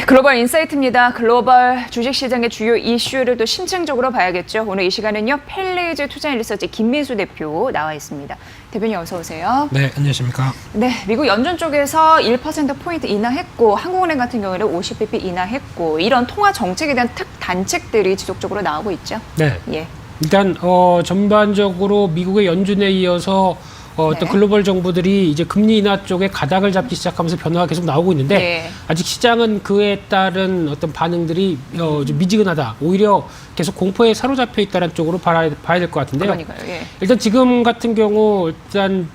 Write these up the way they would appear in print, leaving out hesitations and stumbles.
글로벌 인사이트입니다. 글로벌 주식시장의 주요 이슈를 또 심층적으로 봐야겠죠. 오늘 이 시간은요. 펠레이즈 투자인리서치 김민수 대표 나와 있습니다. 대표님 어서 오세요. 네, 안녕하십니까. 네, 미국 연준 쪽에서 1%포인트 인하했고 한국은행 같은 경우에는 50bp 인하했고 이런 통화 정책에 대한 특단책들이 지속적으로 나오고 있죠. 네. 예. 일단 전반적으로 미국의 연준에 이어서 어떤 글로벌 정부들이 이제 금리 인하 쪽에 가닥을 잡기 시작하면서 변화가 계속 나오고 있는데 네. 아직 시장은 그에 따른 어떤 반응들이 좀 미지근하다. 오히려 계속 공포에 사로잡혀 있다는 쪽으로 봐야 될 것 같은데요. 그러니까요. 예. 일단 지금 같은 경우 일단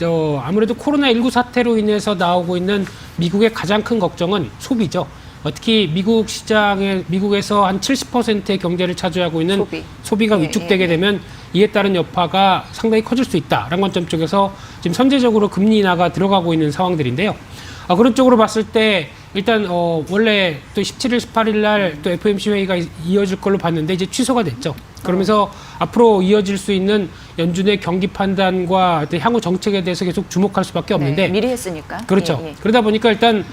아무래도 코로나19 사태로 인해서 나오고 있는 미국의 가장 큰 걱정은 소비죠. 특히 미국 시장에 미국에서 한 70%의 경제를 차지하고 있는 소비가 위축되게 되면 이에 따른 여파가 상당히 커질 수 있다라는 관점 쪽에서 지금 선제적으로 금리 인하가 들어가고 있는 상황들인데요. 그런 쪽으로 봤을 때 일단 원래 또 17일, 18일 날 또 FOMC 회의가 이어질 걸로 봤는데 이제 취소가 됐죠. 그러면서 앞으로 이어질 수 있는 연준의 경기 판단과 향후 정책에 대해서 계속 주목할 수밖에 없는데 미리 했으니까. 그렇죠. 예. 그러다 보니까 일단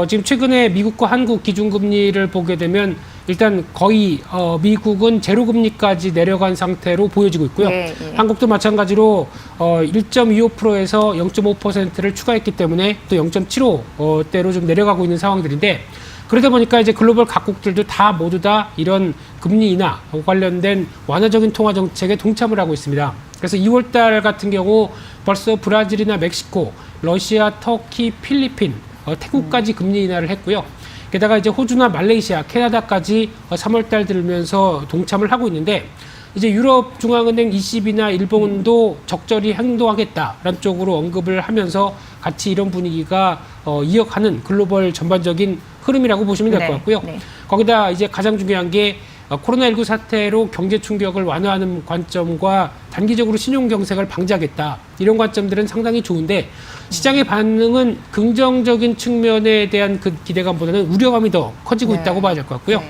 지금 최근에 미국과 한국 기준금리를 보게 되면 일단 거의 미국은 제로금리까지 내려간 상태로 보여지고 있고요. 예. 한국도 마찬가지로 1.25%에서 0.5%를 추가했기 때문에 또 0.75대로 좀 내려가고 있는 상황들인데 그러다 보니까 이제 글로벌 각국들도 다 모두 다 이런 금리 인하 관련된 완화적인 통화 정책에 동참을 하고 있습니다. 그래서 2월 달 같은 경우 벌써 브라질이나 멕시코, 러시아, 터키, 필리핀, 태국까지 금리 인하를 했고요. 게다가 이제 호주나 말레이시아, 캐나다까지 3월 달 들면서 동참을 하고 있는데 이제 유럽 중앙은행 ECB나 일본도 적절히 행동하겠다라는 쪽으로 언급을 하면서 같이 이런 분위기가 이어가는 글로벌 전반적인 흐름이라고 보시면 될 것 같고요. 거기다 이제 가장 중요한 게 코로나19 사태로 경제 충격을 완화하는 관점과 단기적으로 신용 경색을 방지하겠다. 이런 관점들은 상당히 좋은데 시장의 반응은 긍정적인 측면에 대한 그 기대감보다는 우려감이 더 커지고 있다고 봐야 될 것 같고요.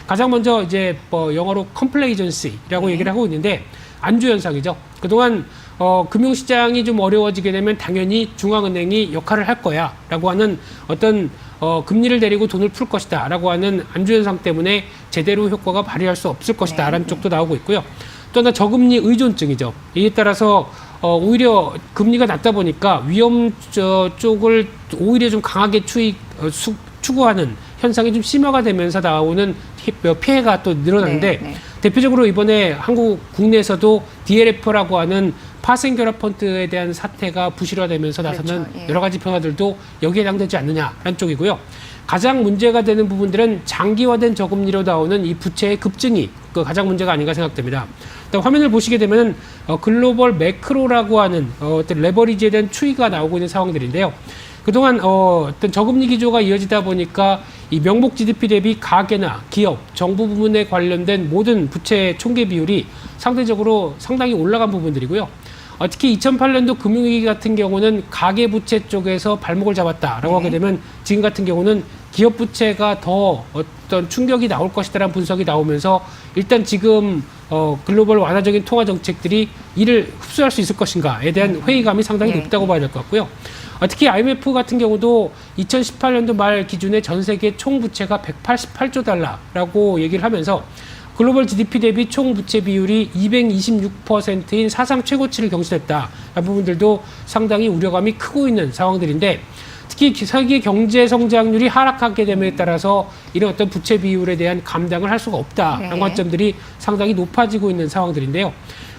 가장 먼저 이제 영어로 컴플레이전시라고 얘기를 하고 있는데 안주 현상이죠. 그동안 금융시장이 좀 어려워지게 되면 당연히 중앙은행이 역할을 할 거야 라고 하는 어떤 금리를 내리고 돈을 풀 것이다 라고 하는 안주 현상 때문에 제대로 효과가 발휘할 수 없을 것이다 라는 쪽도 나오고 있고요. 또 하나 저금리 의존증이죠. 이에 따라서 오히려 금리가 낮다 보니까 위험 쪽을 오히려 좀 강하게 추구하는 현상이 좀 심화가 되면서 나오는 피해가 또 늘어나는데 대표적으로 이번에 한국 국내에서도 DLF라고 하는 파생결합 펀드에 대한 사태가 부실화되면서 나서는 여러 가지 변화들도 여기에 해당되지 않느냐라는 쪽이고요. 가장 문제가 되는 부분들은 장기화된 저금리로 나오는 이 부채의 급증이 가장 문제가 아닌가 생각됩니다. 화면을 보시게 되면 글로벌 매크로라고 하는 어떤 레버리지에 대한 추이가 나오고 있는 상황들인데요. 그동안 어떤 저금리 기조가 이어지다 보니까 이 명목 GDP 대비 가계나 기업, 정부 부문에 관련된 모든 부채 총계 비율이 상대적으로 상당히 올라간 부분들이고요. 특히 2008년도 금융위기 같은 경우는 가계 부채 쪽에서 발목을 잡았다라고 하게 되면 지금 같은 경우는 기업 부채가 더 어떤 충격이 나올 것이다라는 분석이 나오면서 일단 지금 글로벌 완화적인 통화 정책들이 이를 흡수할 수 있을 것인가에 대한 회의감이 상당히 높다고 봐야 될 것 같고요. 특히 IMF 같은 경우도 2018년도 말 기준에 전 세계 총 부채가 188조 달러라고 얘기를 하면서 글로벌 GDP 대비 총 부채 비율이 226%인 사상 최고치를 경신했다. 라는 부분들도 상당히 우려감이 크고 있는 상황들인데 특히 세계 경제 성장률이 하락하게 됨에 따라서 이런 어떤 부채 비율에 대한 감당을 할 수가 없다라는 관점들이 상당히 높아지고 있는 상황들인데요.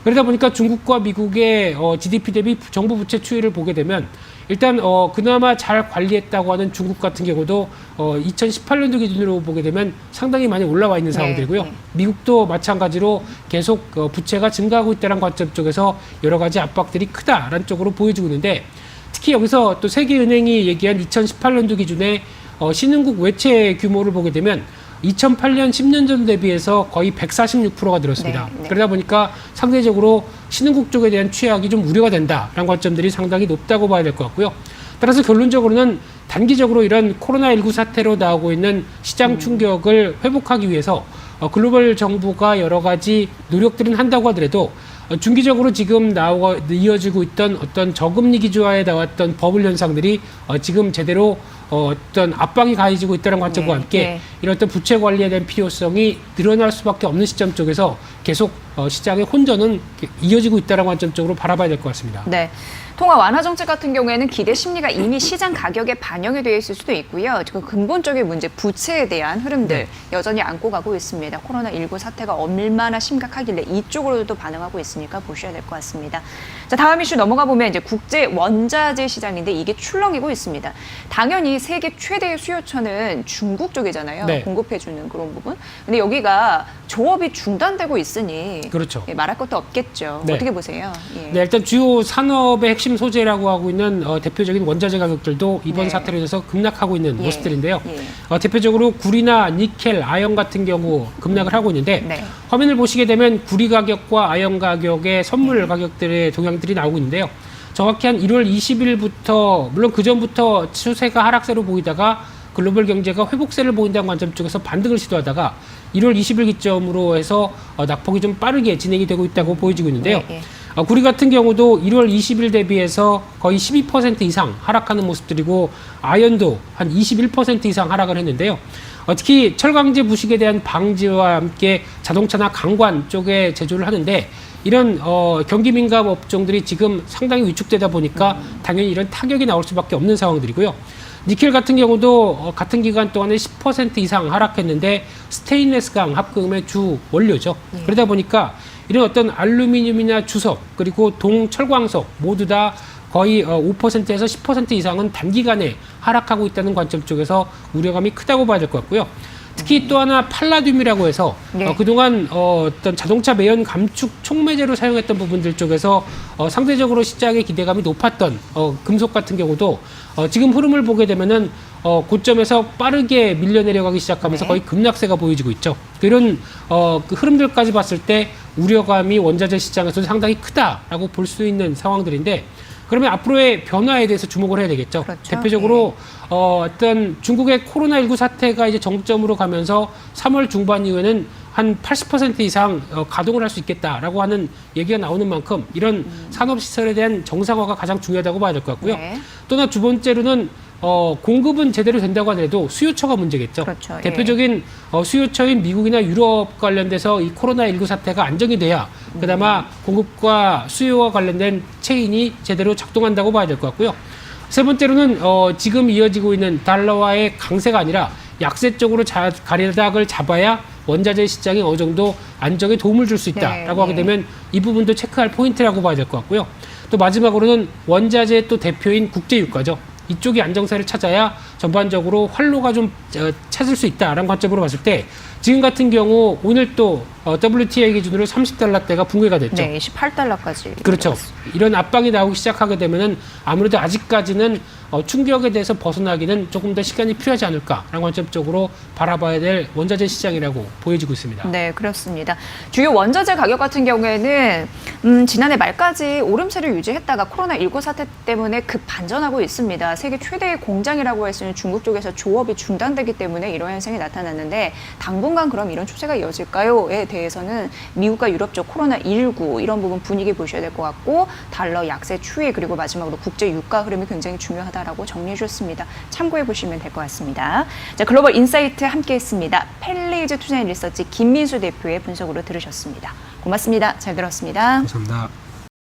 그러다 보니까 중국과 미국의 GDP 대비 정부 부채 추이를 보게 되면 일단 그나마 잘 관리했다고 하는 중국 같은 경우도 2018년도 기준으로 보게 되면 상당히 많이 올라와 있는 상황들이고요. 미국도 마찬가지로 계속 부채가 증가하고 있다는 관점 쪽에서 여러 가지 압박들이 크다라는 쪽으로 보여지고 있는데 특히 여기서 또 세계은행이 얘기한 2018년도 기준에 신흥국 외채 규모를 보게 되면 2008년 10년 전 대비해서 거의 146%가 늘었습니다. 그러다 보니까 상대적으로 신흥국 쪽에 대한 취약이 좀 우려가 된다라는 관점들이 상당히 높다고 봐야 될 것 같고요. 따라서 결론적으로는 단기적으로 이런 코로나19 사태로 나오고 있는 시장 충격을 회복하기 위해서 글로벌 정부가 여러 가지 노력들은 한다고 하더라도 중기적으로 지금 이어지고 있던 어떤 저금리 기조하에 나왔던 버블 현상들이 지금 제대로 어떤 압박이 가해지고 있다는 관점과 함께 이런 어떤 부채 관리에 대한 필요성이 늘어날 수밖에 없는 시점 쪽에서 계속 시장의 혼전은 이어지고 있다는 관점 쪽으로 바라봐야 될 것 같습니다. 네. 통화 완화 정책 같은 경우에는 기대 심리가 이미 시장 가격에 반영이 되어 있을 수도 있고요. 지금 근본적인 문제, 부채에 대한 흐름들 여전히 안고 가고 있습니다. 코로나19 사태가 얼마나 심각하길래 이쪽으로도 반응하고 있으니까 보셔야 될 것 같습니다. 자, 다음 이슈 넘어가 보면 이제 국제 원자재 시장인데 이게 출렁이고 있습니다. 당연히 세계 최대의 수요처는 중국 쪽이잖아요. 네. 공급해주는 그런 부분. 근데 여기가 조업이 중단되고 있으니 그렇죠. 말할 것도 없겠죠. 네. 어떻게 보세요? 네, 일단 주요 산업의 핵심 소재라고 하고 있는 대표적인 원자재 가격들도 이번 사태로 인해서 급락하고 있는 모습들인데요. 대표적으로 구리나 니켈, 아연 같은 경우 급락을 하고 있는데 화면을 보시게 되면 구리 가격과 아연 가격의 선물 가격들의 동향들이 나오고 있는데요. 정확히 한 1월 20일부터 물론 그 전부터 추세가 하락세로 보이다가 글로벌 경제가 회복세를 보인다는 관점 쪽에서 반등을 시도하다가 1월 20일 기점으로 해서 낙폭이 좀 빠르게 진행이 되고 있다고 보여지고 있는데요. 구리 같은 경우도 1월 20일 대비해서 거의 12% 이상 하락하는 모습들이고 아연도 한 21% 이상 하락을 했는데요. 특히 철강제 부식에 대한 방지와 함께 자동차나 강관 쪽에 제조를 하는데 이런 경기 민감 업종들이 지금 상당히 위축되다 보니까 당연히 이런 타격이 나올 수밖에 없는 상황들이고요. 니켈 같은 경우도 같은 기간 동안에 10% 이상 하락했는데 스테인레스강 합금의 주 원료죠. 그러다 보니까 이런 어떤 알루미늄이나 주석 그리고 동철광석 모두 다 거의 5%에서 10% 이상은 단기간에 하락하고 있다는 관점 쪽에서 우려감이 크다고 봐야 될 것 같고요. 특히 또 하나 팔라듐이라고 해서 그동안 어떤 자동차 매연 감축 촉매제로 사용했던 부분들 쪽에서 상대적으로 시장의 기대감이 높았던 금속 같은 경우도 지금 흐름을 보게 되면은 고점에서 빠르게 밀려 내려가기 시작하면서 거의 급락세가 보여지고 있죠. 이런 그 흐름들까지 봤을 때 우려감이 원자재 시장에서도 상당히 크다라고 볼 수 있는 상황들인데 그러면 앞으로의 변화에 대해서 주목을 해야 되겠죠. 그렇죠. 대표적으로 어떤 중국의 코로나19 사태가 이제 정점으로 가면서 3월 중반 이후에는 한 80% 이상 가동을 할 수 있겠다라고 하는 얘기가 나오는 만큼 이런 산업시설에 대한 정상화가 가장 중요하다고 봐야 될 것 같고요. 또 하나 두 번째로는 공급은 제대로 된다고 하더라도 수요처가 문제겠죠. 그렇죠. 대표적인 수요처인 미국이나 유럽 관련돼서 이 코로나19 사태가 안정이 돼야 그나마 공급과 수요와 관련된 체인이 제대로 작동한다고 봐야 될 것 같고요. 세 번째로는 지금 이어지고 있는 달러와의 강세가 아니라 약세 쪽으로 가닥을 잡아야 원자재 시장이 어느 정도 안정에 도움을 줄 수 있다라고 하게 되면 이 부분도 체크할 포인트라고 봐야 될 것 같고요. 또 마지막으로는 원자재의 또 대표인 국제유가죠. 이쪽이 안정세를 찾아야 전반적으로 활로가 좀 찾을 수 있다라는 관점으로 봤을 때 지금 같은 경우 오늘 또 WTI 기준으로 30달러대가 붕괴가 됐죠. 네, 28달러까지. 그렇죠. 올라갔습니다. 이런 압박이 나오기 시작하게 되면은 아무래도 아직까지는 충격에 대해서 벗어나기는 조금 더 시간이 필요하지 않을까라는 관점적으로 바라봐야 될 원자재 시장이라고 보여지고 있습니다. 네, 그렇습니다. 주요 원자재 가격 같은 경우에는 지난해 말까지 오름세를 유지했다가 코로나19 사태 때문에 급 반전하고 있습니다. 세계 최대의 공장이라고 할 수 있는 중국 쪽에서 조업이 중단되기 때문에 이런 현상이 나타났는데 당분간 그럼 이런 추세가 이어질까요?에 대해서는 미국과 유럽 쪽 코로나19 이런 부분 분위기 보셔야 될 것 같고 달러 약세 추이 그리고 마지막으로 국제 유가 흐름이 굉장히 중요하다라고 정리해 주셨습니다. 참고해 보시면 될 것 같습니다. 자, 글로벌 인사이트 함께했습니다. 펠레이즈 투자인 리서치 김민수 대표의 분석으로 들으셨습니다. 고맙습니다. 잘 들었습니다. 감사합니다.